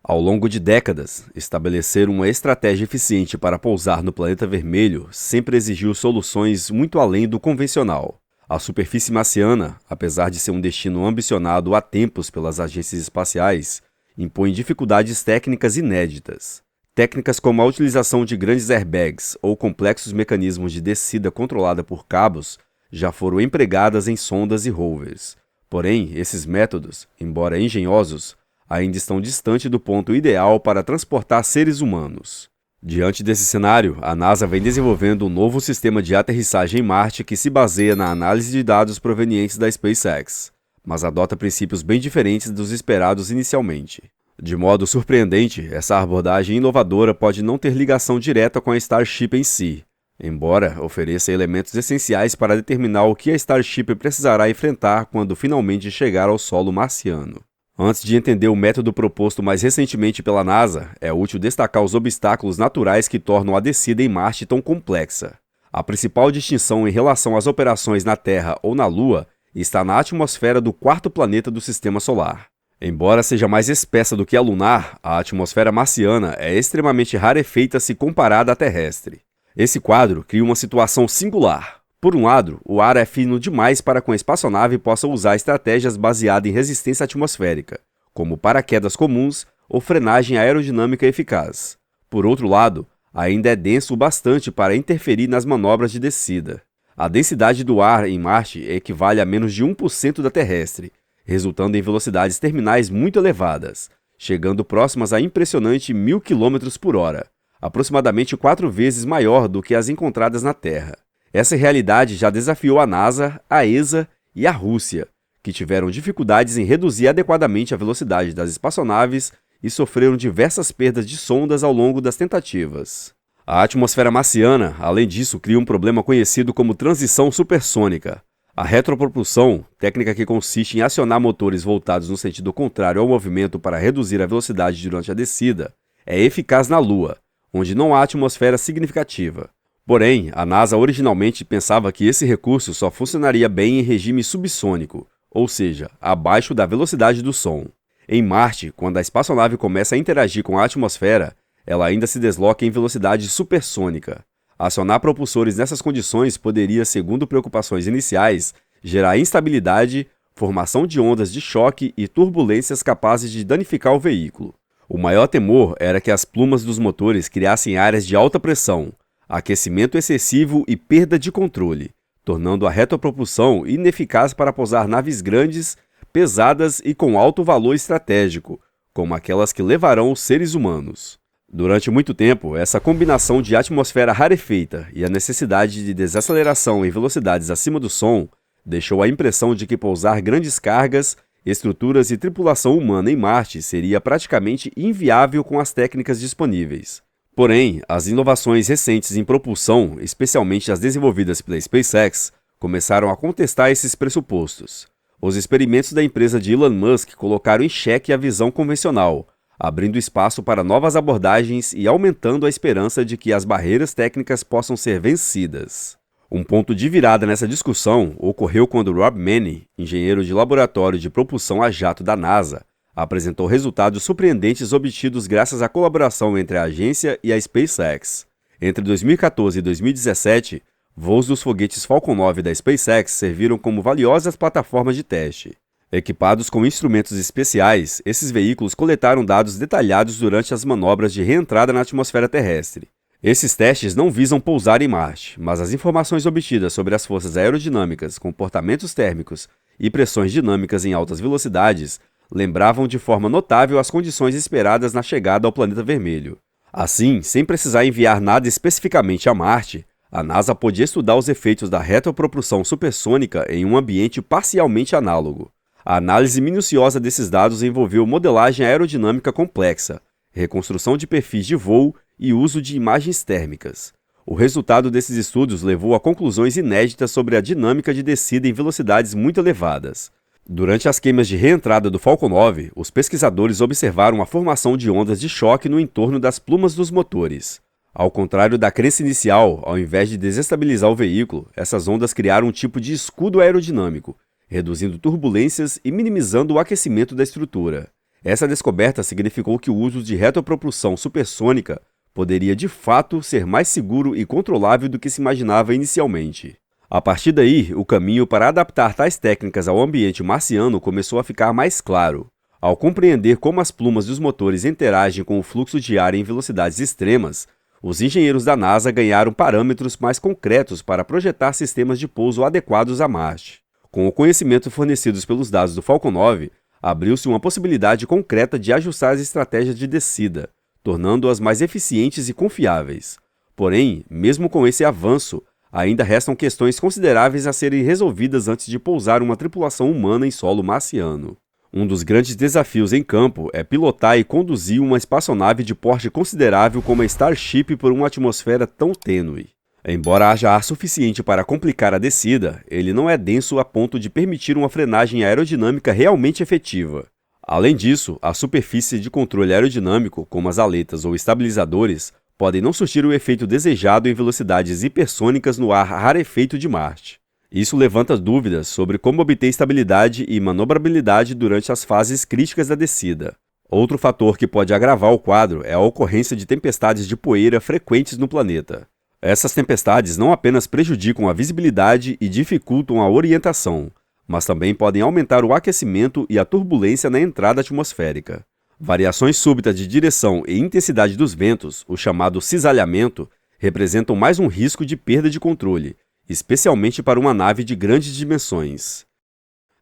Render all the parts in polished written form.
Ao longo de décadas, estabelecer uma estratégia eficiente para pousar no planeta vermelho sempre exigiu soluções muito além do convencional. A superfície marciana, apesar de ser um destino ambicionado há tempos pelas agências espaciais, impõe dificuldades técnicas inéditas. Técnicas como a utilização de grandes airbags ou complexos mecanismos de descida controlada por cabos já foram empregadas em sondas e rovers. Porém, esses métodos, embora engenhosos, ainda estão distante do ponto ideal para transportar seres humanos. Diante desse cenário, a NASA vem desenvolvendo um novo sistema de aterrissagem em Marte que se baseia na análise de dados provenientes da SpaceX, mas adota princípios bem diferentes dos esperados inicialmente. De modo surpreendente, essa abordagem inovadora pode não ter ligação direta com a Starship em si, embora ofereça elementos essenciais para determinar o que a Starship precisará enfrentar quando finalmente chegar ao solo marciano. Antes de entender o método proposto mais recentemente pela NASA, é útil destacar os obstáculos naturais que tornam a descida em Marte tão complexa. A principal distinção em relação às operações na Terra ou na Lua está na atmosfera do quarto planeta do Sistema Solar. Embora seja mais espessa do que a lunar, a atmosfera marciana é extremamente rarefeita se comparada à terrestre. Esse quadro cria uma situação singular. Por um lado, o ar é fino demais para que uma espaçonave possa usar estratégias baseadas em resistência atmosférica, como paraquedas comuns ou frenagem aerodinâmica eficaz. Por outro lado, ainda é denso o bastante para interferir nas manobras de descida. A densidade do ar em Marte equivale a menos de 1% da terrestre, resultando em velocidades terminais muito elevadas, chegando próximas a impressionante 1.000 km por hora, aproximadamente 4 vezes maior do que as encontradas na Terra. Essa realidade já desafiou a NASA, a ESA e a Rússia, que tiveram dificuldades em reduzir adequadamente a velocidade das espaçonaves e sofreram diversas perdas de sondas ao longo das tentativas. A atmosfera marciana, além disso, cria um problema conhecido como transição supersônica. A retropropulsão, técnica que consiste em acionar motores voltados no sentido contrário ao movimento para reduzir a velocidade durante a descida, é eficaz na Lua, onde não há atmosfera significativa. Porém, a NASA originalmente pensava que esse recurso só funcionaria bem em regime subsônico, ou seja, abaixo da velocidade do som. Em Marte, quando a espaçonave começa a interagir com a atmosfera, ela ainda se desloca em velocidade supersônica. Acionar propulsores nessas condições poderia, segundo preocupações iniciais, gerar instabilidade, formação de ondas de choque e turbulências capazes de danificar o veículo. O maior temor era que as plumas dos motores criassem áreas de alta pressão, aquecimento excessivo e perda de controle, tornando a retropropulsão ineficaz para pousar naves grandes, pesadas e com alto valor estratégico, como aquelas que levarão os seres humanos. Durante muito tempo, essa combinação de atmosfera rarefeita e a necessidade de desaceleração em velocidades acima do som deixou a impressão de que pousar grandes cargas, estruturas e tripulação humana em Marte seria praticamente inviável com as técnicas disponíveis. Porém, as inovações recentes em propulsão, especialmente as desenvolvidas pela SpaceX, começaram a contestar esses pressupostos. Os experimentos da empresa de Elon Musk colocaram em xeque a visão convencional, abrindo espaço para novas abordagens e aumentando a esperança de que as barreiras técnicas possam ser vencidas. Um ponto de virada nessa discussão ocorreu quando Rob Manning, engenheiro de laboratório de propulsão a jato da NASA, apresentou resultados surpreendentes obtidos graças à colaboração entre a agência e a SpaceX. Entre 2014 e 2017, voos dos foguetes Falcon 9 da SpaceX serviram como valiosas plataformas de teste. Equipados com instrumentos especiais, esses veículos coletaram dados detalhados durante as manobras de reentrada na atmosfera terrestre. Esses testes não visam pousar em Marte, mas as informações obtidas sobre as forças aerodinâmicas, comportamentos térmicos e pressões dinâmicas em altas velocidades lembravam de forma notável as condições esperadas na chegada ao planeta vermelho. Assim, sem precisar enviar nada especificamente a Marte, a NASA podia estudar os efeitos da retropropulsão supersônica em um ambiente parcialmente análogo. A análise minuciosa desses dados envolveu modelagem aerodinâmica complexa, reconstrução de perfis de voo e uso de imagens térmicas. O resultado desses estudos levou a conclusões inéditas sobre a dinâmica de descida em velocidades muito elevadas. Durante as queimas de reentrada do Falcon 9, os pesquisadores observaram a formação de ondas de choque no entorno das plumas dos motores. Ao contrário da crença inicial, ao invés de desestabilizar o veículo, essas ondas criaram um tipo de escudo aerodinâmico, reduzindo turbulências e minimizando o aquecimento da estrutura. Essa descoberta significou que o uso de retropropulsão supersônica poderia de fato ser mais seguro e controlável do que se imaginava inicialmente. A partir daí, o caminho para adaptar tais técnicas ao ambiente marciano começou a ficar mais claro. Ao compreender como as plumas dos motores interagem com o fluxo de ar em velocidades extremas, os engenheiros da NASA ganharam parâmetros mais concretos para projetar sistemas de pouso adequados a Marte. Com o conhecimento fornecido pelos dados do Falcon 9, abriu-se uma possibilidade concreta de ajustar as estratégias de descida, tornando-as mais eficientes e confiáveis. Porém, mesmo com esse avanço, ainda restam questões consideráveis a serem resolvidas antes de pousar uma tripulação humana em solo marciano. Um dos grandes desafios em campo é pilotar e conduzir uma espaçonave de porte considerável como a Starship por uma atmosfera tão tênue. Embora haja ar suficiente para complicar a descida, ele não é denso a ponto de permitir uma frenagem aerodinâmica realmente efetiva. Além disso, a superfície de controle aerodinâmico, como as aletas ou estabilizadores, podem não surtir o efeito desejado em velocidades hipersônicas no ar rarefeito de Marte. Isso levanta dúvidas sobre como obter estabilidade e manobrabilidade durante as fases críticas da descida. Outro fator que pode agravar o quadro é a ocorrência de tempestades de poeira frequentes no planeta. Essas tempestades não apenas prejudicam a visibilidade e dificultam a orientação, mas também podem aumentar o aquecimento e a turbulência na entrada atmosférica. Variações súbitas de direção e intensidade dos ventos, o chamado cisalhamento, representam mais um risco de perda de controle, especialmente para uma nave de grandes dimensões.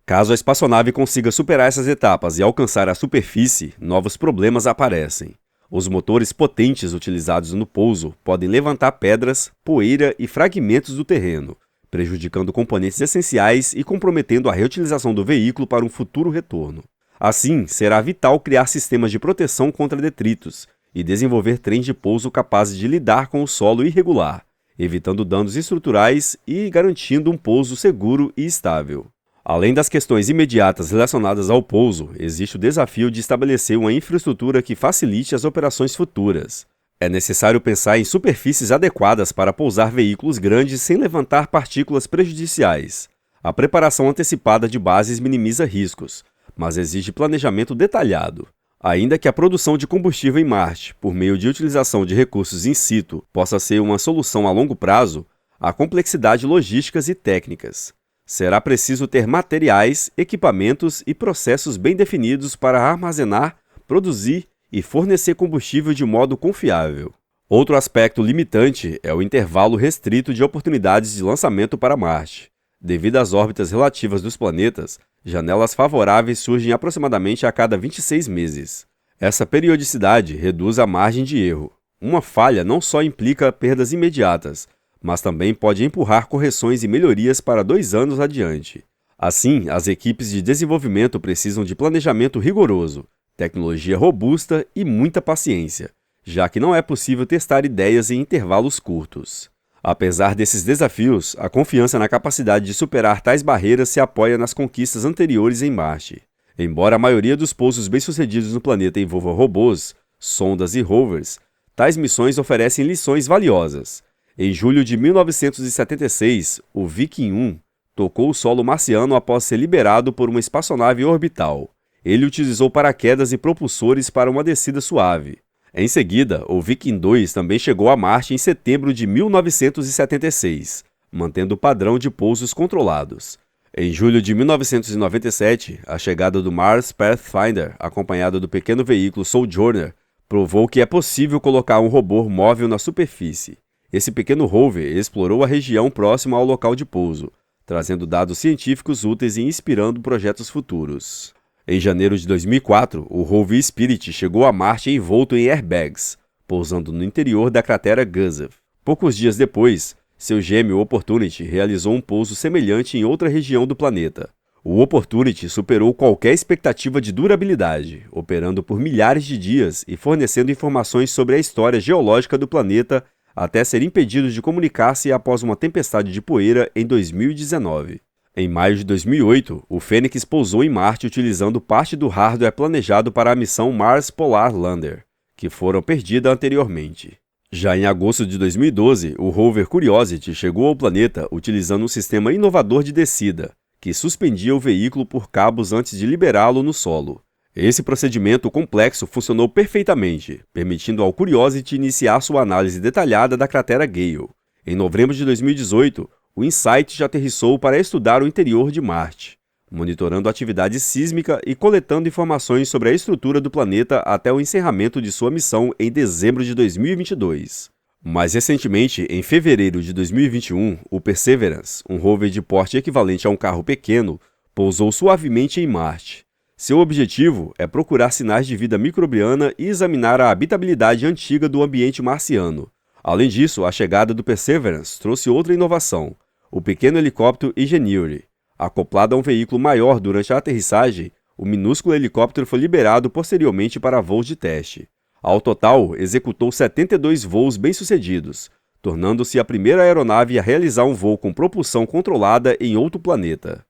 Caso a espaçonave consiga superar essas etapas e alcançar a superfície, novos problemas aparecem. Os motores potentes utilizados no pouso podem levantar pedras, poeira e fragmentos do terreno, prejudicando componentes essenciais e comprometendo a reutilização do veículo para um futuro retorno. Assim, será vital criar sistemas de proteção contra detritos e desenvolver trens de pouso capazes de lidar com o solo irregular, evitando danos estruturais e garantindo um pouso seguro e estável. Além das questões imediatas relacionadas ao pouso, existe o desafio de estabelecer uma infraestrutura que facilite as operações futuras. É necessário pensar em superfícies adequadas para pousar veículos grandes sem levantar partículas prejudiciais. A preparação antecipada de bases minimiza riscos, mas exige planejamento detalhado. Ainda que a produção de combustível em Marte, por meio de utilização de recursos in situ, possa ser uma solução a longo prazo, há complexidades logísticas e técnicas. Será preciso ter materiais, equipamentos e processos bem definidos para armazenar, produzir e fornecer combustível de modo confiável. Outro aspecto limitante é o intervalo restrito de oportunidades de lançamento para Marte. Devido às órbitas relativas dos planetas, janelas favoráveis surgem aproximadamente a cada 26 meses. Essa periodicidade reduz a margem de erro. Uma falha não só implica perdas imediatas, mas também pode empurrar correções e melhorias para 2 anos adiante. Assim, as equipes de desenvolvimento precisam de planejamento rigoroso, tecnologia robusta e muita paciência, já que não é possível testar ideias em intervalos curtos. Apesar desses desafios, a confiança na capacidade de superar tais barreiras se apoia nas conquistas anteriores em Marte. Embora a maioria dos pousos bem-sucedidos no planeta envolva robôs, sondas e rovers, tais missões oferecem lições valiosas. Em julho de 1976, o Viking 1 tocou o solo marciano após ser liberado por uma espaçonave orbital. Ele utilizou paraquedas e propulsores para uma descida suave. Em seguida, o Viking 2 também chegou a Marte em setembro de 1976, mantendo o padrão de pousos controlados. Em julho de 1997, a chegada do Mars Pathfinder, acompanhada do pequeno veículo Sojourner, provou que é possível colocar um robô móvel na superfície. Esse pequeno rover explorou a região próxima ao local de pouso, trazendo dados científicos úteis e inspirando projetos futuros. Em janeiro de 2004, o rover Spirit chegou a Marte envolto em airbags, pousando no interior da cratera Gusev. Poucos dias depois, seu gêmeo Opportunity realizou um pouso semelhante em outra região do planeta. O Opportunity superou qualquer expectativa de durabilidade, operando por milhares de dias e fornecendo informações sobre a história geológica do planeta até ser impedido de comunicar-se após uma tempestade de poeira em 2019. Em maio de 2008, o Fênix pousou em Marte utilizando parte do hardware planejado para a missão Mars Polar Lander, que foram perdida anteriormente. Já em agosto de 2012, o rover Curiosity chegou ao planeta utilizando um sistema inovador de descida, que suspendia o veículo por cabos antes de liberá-lo no solo. Esse procedimento complexo funcionou perfeitamente, permitindo ao Curiosity iniciar sua análise detalhada da cratera Gale. Em novembro de 2018, o InSight já aterrissou para estudar o interior de Marte, monitorando a atividade sísmica e coletando informações sobre a estrutura do planeta até o encerramento de sua missão em dezembro de 2022. Mais recentemente, em fevereiro de 2021, o Perseverance, um rover de porte equivalente a um carro pequeno, pousou suavemente em Marte. Seu objetivo é procurar sinais de vida microbiana e examinar a habitabilidade antiga do ambiente marciano. Além disso, a chegada do Perseverance trouxe outra inovação, o pequeno helicóptero Ingenuity. Acoplado a um veículo maior durante a aterrissagem, o minúsculo helicóptero foi liberado posteriormente para voos de teste. Ao total, executou 72 voos bem-sucedidos, tornando-se a primeira aeronave a realizar um voo com propulsão controlada em outro planeta.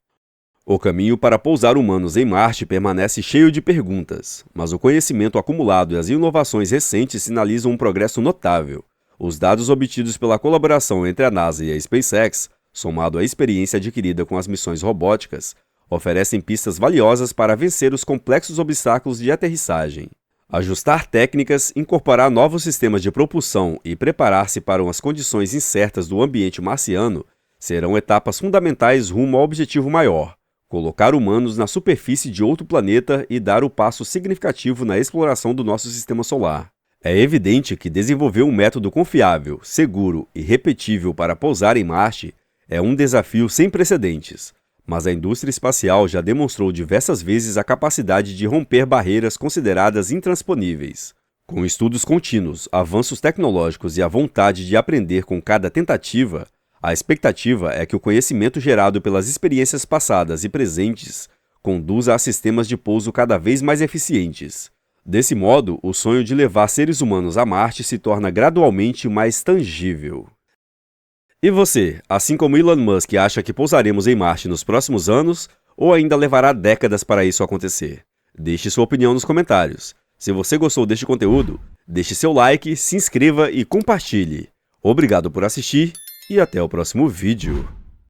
O caminho para pousar humanos em Marte permanece cheio de perguntas, mas o conhecimento acumulado e as inovações recentes sinalizam um progresso notável. Os dados obtidos pela colaboração entre a NASA e a SpaceX, somado à experiência adquirida com as missões robóticas, oferecem pistas valiosas para vencer os complexos obstáculos de aterrissagem. Ajustar técnicas, incorporar novos sistemas de propulsão e preparar-se para as condições incertas do ambiente marciano serão etapas fundamentais rumo ao objetivo maior: colocar humanos na superfície de outro planeta e dar o passo significativo na exploração do nosso sistema solar. É evidente que desenvolver um método confiável, seguro e repetível para pousar em Marte é um desafio sem precedentes, mas a indústria espacial já demonstrou diversas vezes a capacidade de romper barreiras consideradas intransponíveis. Com estudos contínuos, avanços tecnológicos e a vontade de aprender com cada tentativa, a expectativa é que o conhecimento gerado pelas experiências passadas e presentes conduza a sistemas de pouso cada vez mais eficientes. Desse modo, o sonho de levar seres humanos a Marte se torna gradualmente mais tangível. E você, assim como Elon Musk, acha que pousaremos em Marte nos próximos anos ou ainda levará décadas para isso acontecer? Deixe sua opinião nos comentários. Se você gostou deste conteúdo, deixe seu like, se inscreva e compartilhe. Obrigado por assistir e até o próximo vídeo.